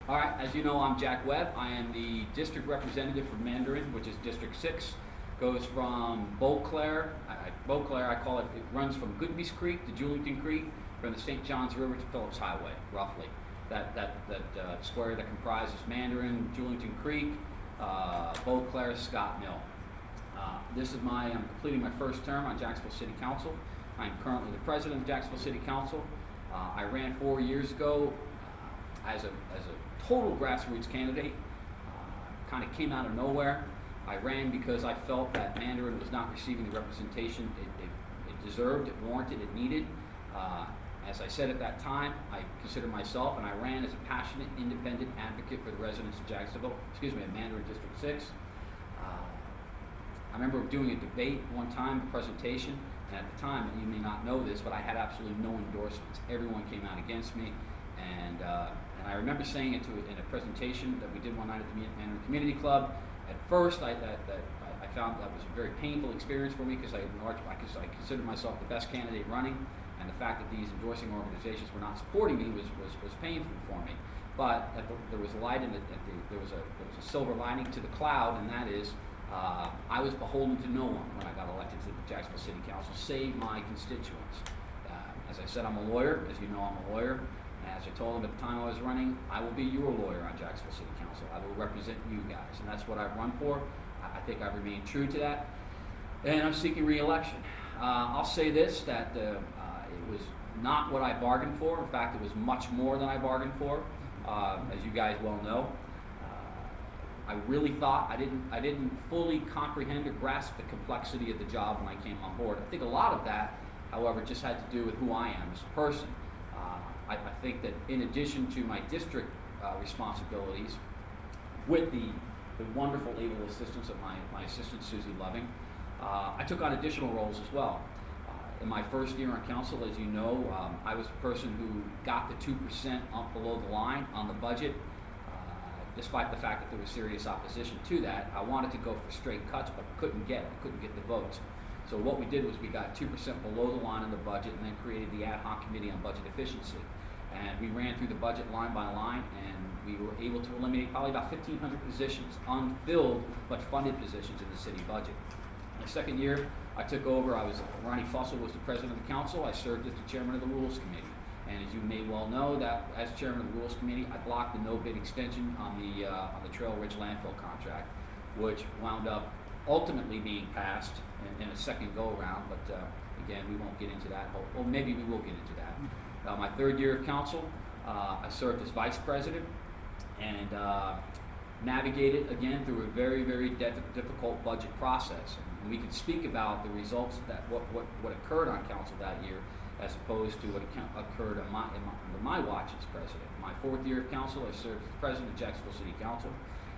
All right, as you know, I'm Jack Webb. I am the district representative for Mandarin, which is District 6. Goes from Beauclair, I call it, it runs from Goodby's Creek to Julington Creek, from the St. Johns River to Phillips Highway, roughly. That square that comprises Mandarin, Julington Creek, Beauclair, Scott Mill. I'm completing my first term on Jacksonville City Council. I'm currently the president of Jacksonville City Council. I ran 4 years ago as a total grassroots candidate. Kind of came out of nowhere. I ran because I felt that Mandarin was not receiving the representation it deserved, it warranted, it needed. As I said at that time, I consider myself, and I ran as a passionate, independent advocate for the residents of Mandarin District 6. I remember doing a debate one time, a presentation, and at the time, you may not know this, but I had absolutely no endorsements. Everyone came out against me, and I remember saying it in a presentation that we did one night at the Mandarin Community Club. At first, I found that was a very painful experience for me because I considered myself the best candidate running, and the fact that these endorsing organizations were not supporting me was painful for me. But there was light in there was a silver lining to the cloud, and that is I was beholden to no one when I got elected to the Jacksonville City Council, save my constituents. As I said, I'm a lawyer. As you know, I'm a lawyer. As I told them at the time I was running, I will be your lawyer on Jacksonville City Council. I will represent you guys, and that's what I've run for. I think I've remained true to that, and I'm seeking re-election. I'll say this, that it was not what I bargained for. In fact, it was much more than I bargained for, as you guys well know. I really thought I didn't fully comprehend or grasp the complexity of the job when I came on board. I think a lot of that, however, just had to do with who I am as a person. I think that in addition to my district responsibilities, with the wonderful able assistance of my assistant, Susie Loving, I took on additional roles as well. In my first year on council, as you know, I was the person who got the 2% up below the line on the budget. Despite the fact that there was serious opposition to that, I wanted to go for straight cuts, but couldn't get the votes. So what we did was we got 2% below the line in the budget, and then created the ad hoc committee on budget efficiency. And we ran through the budget line by line, and we were able to eliminate probably about 1,500 positions, unfilled but funded positions in the city budget. My second year, I took over. Ronnie Fussell was the president of the council. I served as the chairman of the rules committee. And as you may well know, that as chairman of the rules committee, I blocked the no-bid extension on the Trail Ridge landfill contract, which wound up ultimately being passed in a second go-around, but again, we won't get into that. Or maybe we will get into that. My third year of council, I served as vice president and navigated, again, through a very, very difficult budget process. And we could speak about the results that what occurred on council that year, as opposed to what occurred under my watch as president. My fourth year of council, I served as president of Jacksonville City Council.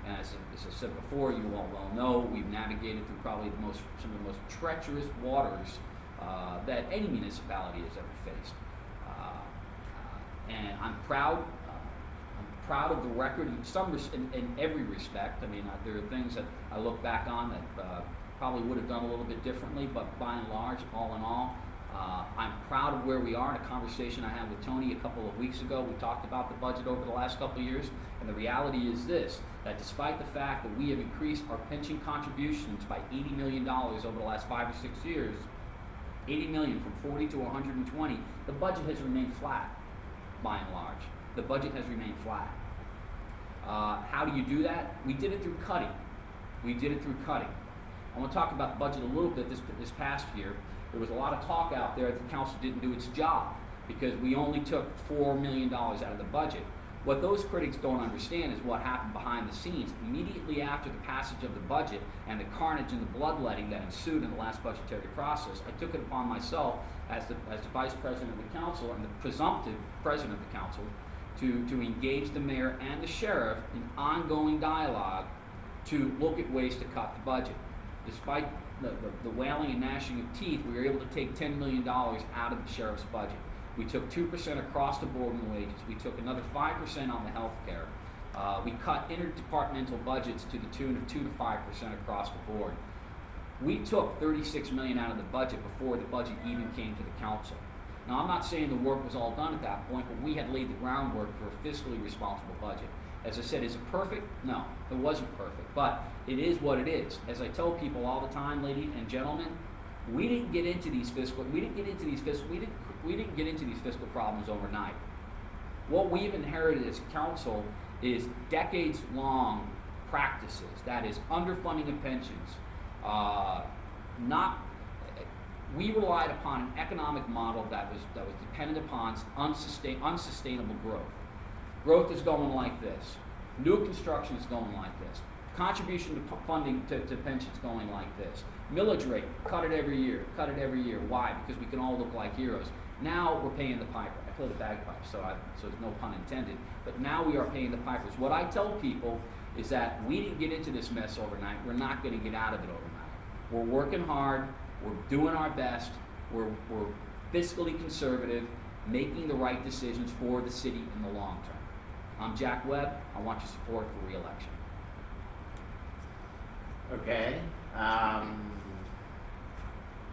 And as I said before, you all well know, we've navigated through probably some of the most treacherous waters that any municipality has ever faced. And I'm proud. I'm proud of the record in every respect. I mean, there are things that I look back on that probably would have done a little bit differently, but by and large, all in all, I'm proud of where we are. In a conversation I had with Tony a couple of weeks ago, we talked about the budget over the last couple of years, and the reality is this, that despite the fact that we have increased our pension contributions by $80 million over the last 5 or 6 years, 80 million from 40 to 120, the budget has remained flat, by and large. The budget has remained flat. How do you do that? We did it through cutting. I want to talk about the budget a little bit this past year. There was a lot of talk out there that the council didn't do its job because we only took $4 million out of the budget. What those critics don't understand is what happened behind the scenes. Immediately after the passage of the budget and the carnage and the bloodletting that ensued in the last budgetary process, I took it upon myself as the vice president of the council and the presumptive president of the council to engage the mayor and the sheriff in ongoing dialogue to look at ways to cut the budget. Despite the wailing and gnashing of teeth, we were able to take $10 million out of the sheriff's budget. We took 2% across the board in wages. We took another 5% on the health care. We cut interdepartmental budgets to the tune of 2 to 5% across the board. We took $36 million out of the budget before the budget even came to the council. Now, I'm not saying the work was all done at that point, but we had laid the groundwork for a fiscally responsible budget. As I said, is it perfect? No, it wasn't perfect, but it is what it is. As I tell people all the time, ladies and gentlemen, we didn't get into these fiscal problems overnight. What we've inherited as council is decades-long practices. That is underfunding of pensions. We relied upon an economic model that was dependent upon unsustainable growth. Growth is going like this. New construction is going like this. Contribution to funding to pensions going like this. Millage rate, cut it every year, cut it every year. Why? Because we can all look like heroes. Now we're paying the piper. I play the bagpipes, so there's no pun intended. But now we are paying the pipers. What I tell people is that we didn't get into this mess overnight. We're not going to get out of it overnight. We're working hard. We're doing our best. We're fiscally conservative, making the right decisions for the city in the long term. I'm Jack Webb. I want your support for re-election. Okay.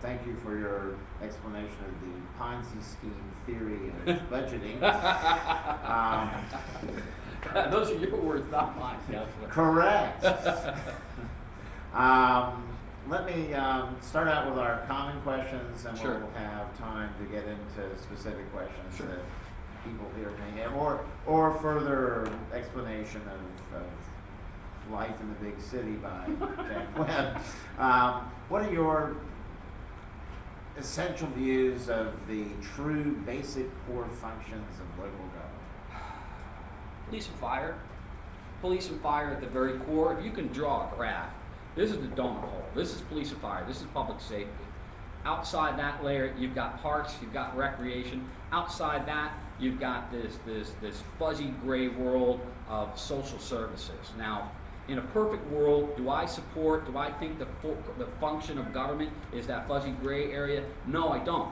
Thank you for your explanation of the Ponzi scheme theory of budgeting. Those are your words, not mine. Correct. Let me start out with our common questions, and Sure. we'll have time to get into specific questions Sure. that people here may have, or further explanation of life in the big city by Jack Webb. What are your essential views of the true basic core functions of local government? Police and fire. Police and fire at the very core. If you can draw a graph, this is the donut hole. This is police and fire. This is public safety. Outside that layer, you've got parks, you've got recreation. Outside that, you've got this fuzzy gray world of social services. Now, in a perfect world, do I think the function of government is that fuzzy gray area? No, I don't.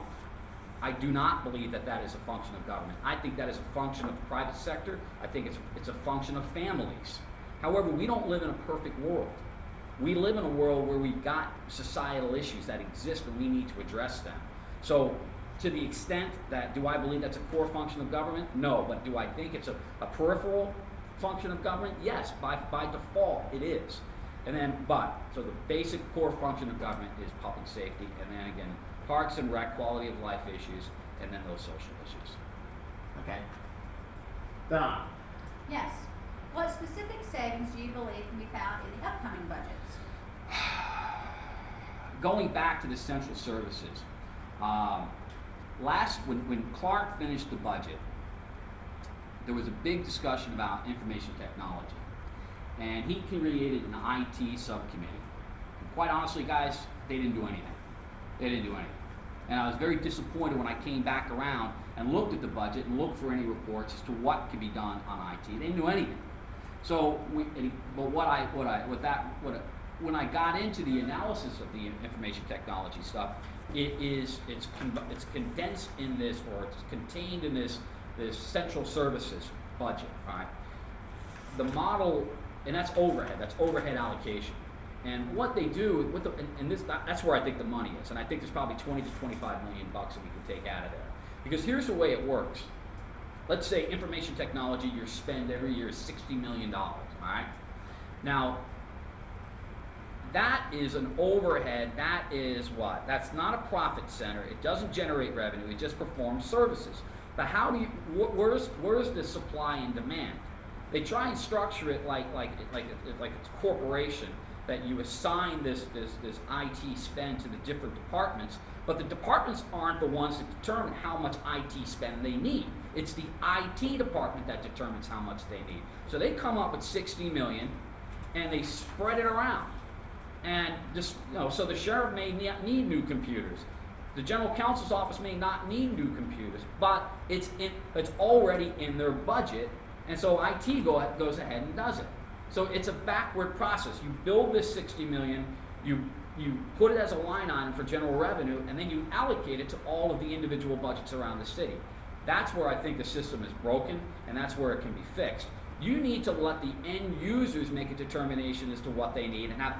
I do not believe that that is a function of government. I think that is a function of the private sector. I think it's a function of families. However, we don't live in a perfect world. We live in a world where we've got societal issues that exist and we need to address them. So, to the extent that, do I believe that's a core function of government? No, but do I think it's a peripheral function of government? Yes, by default it is. So the basic core function of government is public safety, and then again, parks and rec, quality of life issues, and then those social issues. Okay. Don. Yes. What specific savings do you believe can be found in the upcoming budgets? Going back to the central services, when Clark finished the budget, there was a big discussion about information technology, and he created an IT subcommittee. And quite honestly, guys, they didn't do anything. They didn't do anything. And I was very disappointed when I came back around and looked at the budget and looked for any reports as to what could be done on IT. They didn't do anything. So, when I got into the analysis of the information technology stuff, it's condensed in this, or it's contained in this central services budget, right? The model, and that's overhead allocation. And what they do, that's where I think the money is. And I think there's probably 20 to 25 million bucks that we can take out of there. Because here's the way it works. Let's say information technology, your spend every year is $60 million, all right? Now, that is an overhead. That is what? That's not a profit center. It doesn't generate revenue. It just performs services. But where's the supply and demand? They try and structure it like it's a corporation, that you assign this IT spend to the different departments, but the departments aren't the ones that determine how much IT spend they need. It's the IT department that determines how much they need. So they come up with 60 million, and they spread it around. And so the sheriff may not need new computers. The general counsel's office may not need new computers, but it's already in their budget, and so IT goes ahead and does it. So it's a backward process. You build this 60 million, you put it as a line item for general revenue, and then you allocate it to all of the individual budgets around the city. That's where I think the system is broken, and that's where it can be fixed. You need to let the end users make a determination as to what they need, and have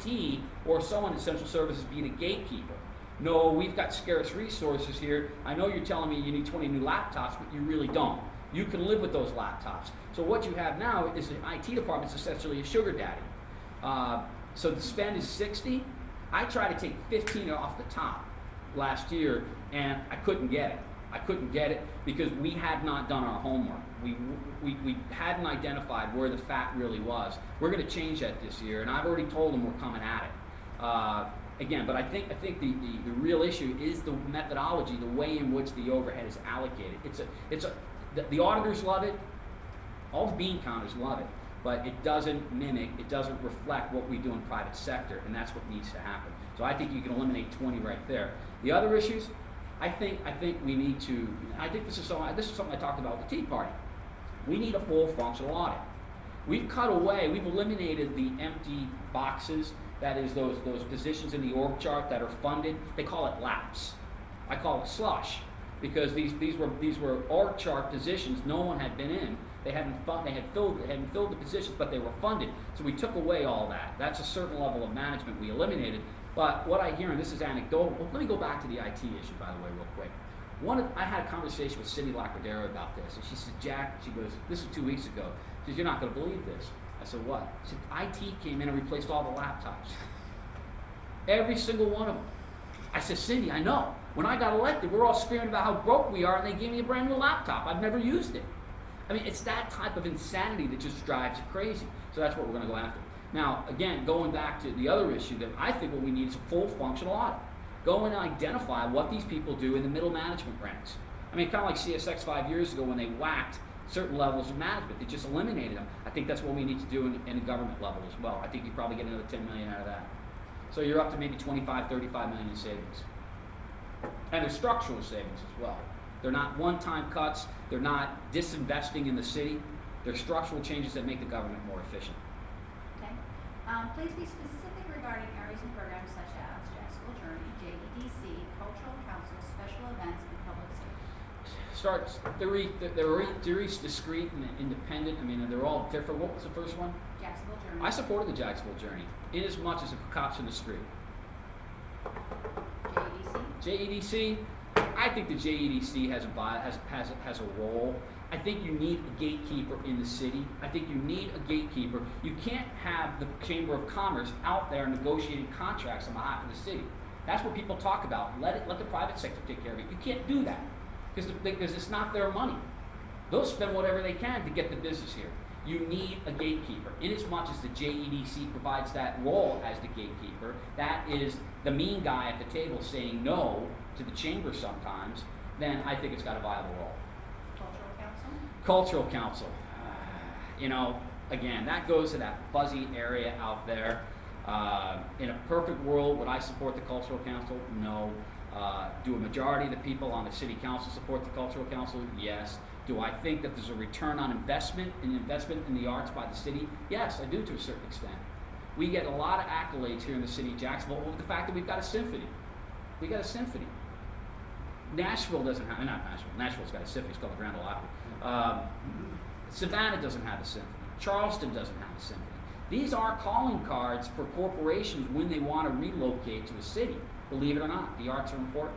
IT or someone in central services being a gatekeeper. No, we've got scarce resources here. I know you're telling me you need 20 new laptops, but you really don't. You can live with those laptops. So what you have now is the IT department's essentially a sugar daddy. So the spend is 60. I tried to take 15 off the top last year, and I couldn't get it. I couldn't get it because we had not done our homework. We hadn't identified where the fat really was. We're going to change that this year, and I've already told them we're coming at it. Again, but I think the real issue is the methodology, the way in which the overhead is allocated. The auditors love it, all the bean counters love it, but it doesn't mimic, it doesn't reflect what we do in private sector, and that's what needs to happen. So I think you can eliminate 20 right there. The other issues, I think we need to. I think this is something I talked about with the Tea Party. We need a full functional audit. We've cut away, we've eliminated the empty boxes. That is those positions in the org chart that are funded. They call it laps. I call it slush, because these were org chart positions no one had been in. They hadn't filled the positions, but they were funded. So we took away all that. That's a certain level of management we eliminated. But what I hear, and this is anecdotal. Let me go back to the IT issue, by the way, real quick. I had a conversation with Cindy Lacardera about this, and she said, Jack, she goes, this is 2 weeks ago. She says, you're not going to believe this. I said, what? She said, IT came in and replaced all the laptops. Every single one of them. I said, Cindy, I know. When I got elected, we're all screaming about how broke we are, and they gave me a brand new laptop. I've never used it. I mean, it's that type of insanity that just drives you crazy. So that's what we're going to go after. Now, again, going back to the other issue, that I think what we need is a full functional audit. Go and identify what these people do in the middle management ranks. I mean, kind of like CSX 5 years ago when they whacked certain levels of management. They just eliminated them. I think that's what we need to do in the government level as well. I think you probably get another 10 million out of that. So you're up to maybe 25, 35 million in savings. And there's structural savings as well. They're not one-time cuts. They're not disinvesting in the city. They're structural changes that make the government more efficient. Okay. Please be specific regarding areas and programs such as Jacksonville Journey, JEDC, Cultural Council, special events, and public safety. They're each discrete and independent. I mean, they're all different. What was the first one? Jacksonville Journey. I supported the Jacksonville Journey, in as much as the cops in the street. JEDC, I think the JEDC has a role. I think you need a gatekeeper in the city. I think you need a gatekeeper. You can't have the Chamber of Commerce out there negotiating contracts on behalf of the city. That's what people talk about. Let the private sector take care of it. You can't do that because it's not their money. They'll spend whatever they can to get the business here. You need a gatekeeper. In as much as the JEDC provides that role as the gatekeeper, that is the mean guy at the table saying no to the chamber sometimes, then I think it's got a viable role. Cultural Council? Cultural Council. You know, again, that goes to that fuzzy area out there. In a perfect world, would I support the Cultural Council? No. Do a majority of the people on the City Council support the Cultural Council? Yes. Do I think that there's a return on investment in the arts by the city? Yes, I do to a certain extent. We get a lot of accolades here in the city of Jacksonville over the fact that we've got a symphony. We got a symphony. Nashville doesn't have, not Nashville, Nashville's got a symphony, it's called the Grand Ole Opry. Savannah doesn't have a symphony. Charleston doesn't have a symphony. These are calling cards for corporations when they want to relocate to a city. Believe it or not, the arts are important.